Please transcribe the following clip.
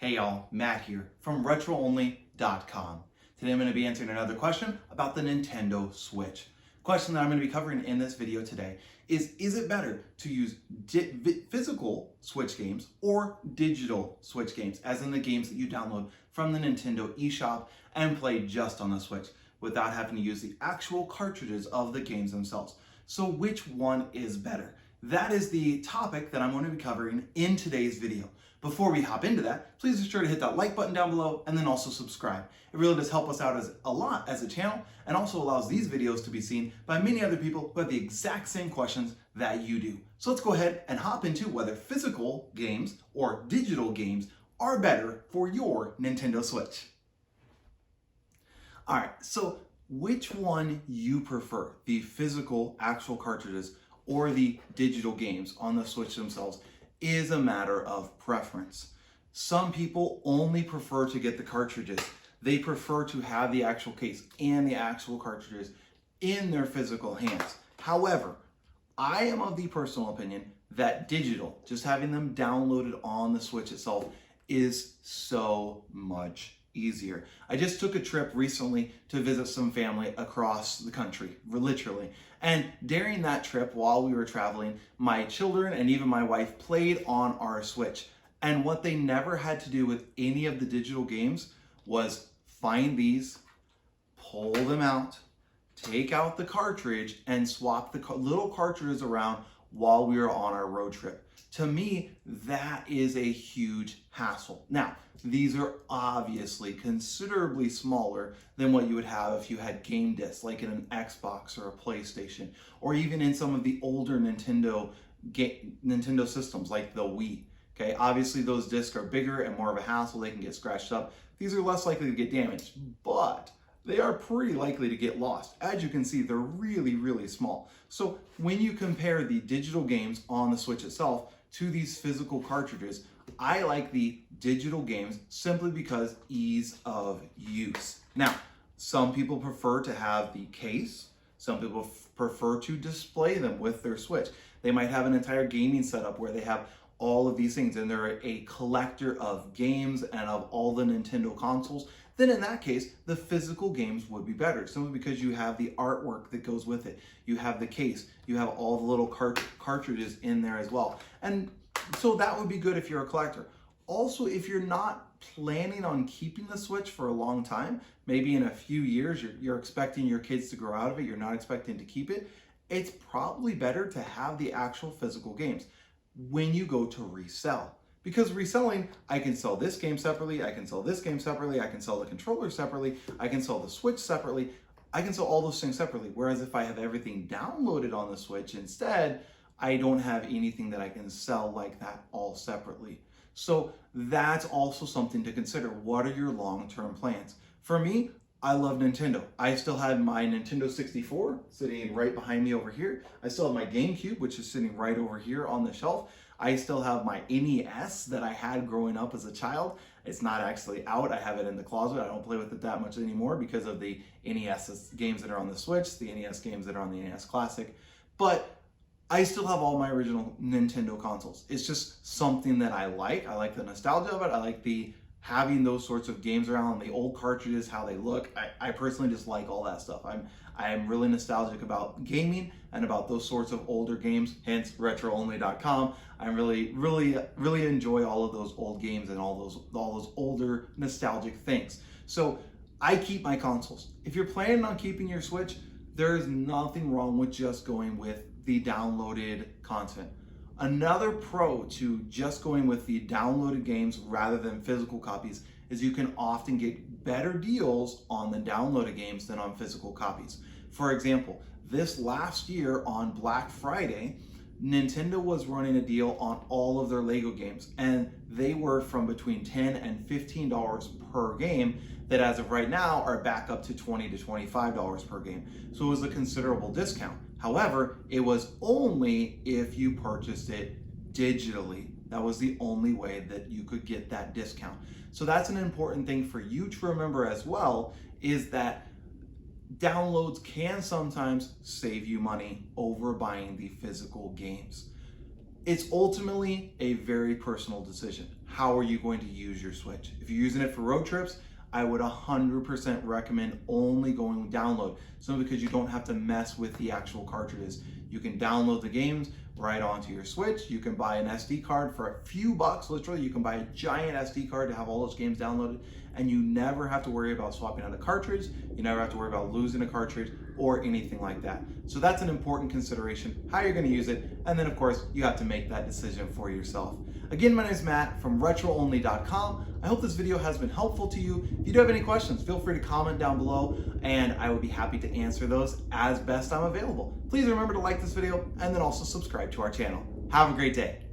Hey y'all, Matt here from RetroOnly.com. Today I'm going to be answering another question about the Nintendo Switch. Question that I'm going to be covering in this video today is it better to use physical Switch games or digital Switch games, as in the games that you download from the Nintendo eShop and play just on the Switch without having to use the actual cartridges of the games themselves? So which one is better? That is the topic that I'm going to be covering in today's video. Before we hop into that, please be sure to hit that like button down below and then also subscribe. It really does help us out a lot as a channel, and also allows these videos to be seen by many other people who have the exact same questions that you do. So let's go ahead and hop into whether physical games or digital games are better for your Nintendo Switch. All right, so which one you prefer, the physical actual cartridges or the digital games on the Switch themselves, is a matter of preference. Some people only prefer to get the cartridges. They prefer to have the actual case and the actual cartridges in their physical hands. However, I am of the personal opinion that digital, just having them downloaded on the Switch itself, is so much easier. I just took a trip recently to visit some family across the country, literally. And during that trip, while we were traveling, my children and even my wife played on our Switch. And what they never had to do with any of the digital games was find these, pull them out, take out the cartridge, and swap the little cartridges around while we were on our road trip. To me, that is a huge hassle. Now, these are obviously considerably smaller than what you would have if you had game discs, like in an Xbox or a PlayStation, or even in some of the older Nintendo systems, like the Wii. Okay, obviously those discs are bigger and more of a hassle. They can get scratched up. These are less likely to get damaged, but they are pretty likely to get lost. As you can see, they're really, really small. So when you compare the digital games on the Switch itself to these physical cartridges, I like the digital games simply because ease of use. Now, some people prefer to have the case. Some people prefer to display them with their Switch. They might have an entire gaming setup where they have all of these things and they're a collector of games and of all the Nintendo consoles. Then in that case, the physical games would be better, simply because you have the artwork that goes with it. You have the case, you have all the little cartridges in there as well. And so that would be good if you're a collector. Also, if you're not planning on keeping the Switch for a long time, maybe in a few years, you're expecting your kids to grow out of it, you're not expecting to keep it, it's probably better to have the actual physical games when you go to resell. Because reselling, I can sell this game separately, I can sell this game separately, I can sell the controller separately, I can sell the Switch separately, I can sell all those things separately. Whereas if I have everything downloaded on the Switch instead, I don't have anything that I can sell like that all separately. So that's also something to consider. What are your long-term plans? For me, I love Nintendo. I still have my Nintendo 64 sitting right behind me over here. I still have my GameCube, which is sitting right over here on the shelf. I still have my NES that I had growing up as a child. It's not actually out. I have it in the closet. I don't play with it that much anymore because of the NES games that are on the Switch, the NES games that are on the NES Classic. But I still have all my original Nintendo consoles. It's just something that I like. I like the nostalgia of it. I like the having those sorts of games around, the old cartridges, how they look. I personally just like all that stuff. I'm really nostalgic about gaming and about those sorts of older games, hence RetroOnly.com. I really enjoy all of those old games and all those older nostalgic things. So I keep my consoles. If you're planning on keeping your Switch, there's nothing wrong with just going with the downloaded content. Another pro to just going with the downloaded games rather than physical copies is you can often get better deals on the downloaded games than on physical copies. For example, this last year on Black Friday, Nintendo was running a deal on all of their Lego games, and they were from between $10 and $15 per game, that as of right now are back up to $20 to $25 per game. So it was a considerable discount. However, it was only if you purchased it digitally. That was the only way that you could get that discount. So that's an important thing for you to remember as well, is that downloads can sometimes save you money over buying the physical games. It's ultimately a very personal decision. how are you going to use your Switch. If you're using it for road trips, I would 100% recommend only going download, simply because you don't have to mess with the actual cartridges. You can download the games right onto your Switch. You can buy an SD card for a few bucks, literally. You can buy a giant SD card to have all those games downloaded, and you never have to worry about swapping out a cartridge. You never have to worry about losing a cartridge or anything like that. So that's an important consideration, how you're going to use it, and then of course you have to make that decision for yourself. Again, my name is Matt from RetroOnly.com. I hope this video has been helpful to you. If you do have any questions, feel free to comment down below, and I would be happy to answer those as best I'm available. Please remember to like this video and then also subscribe to our channel. Have a great day.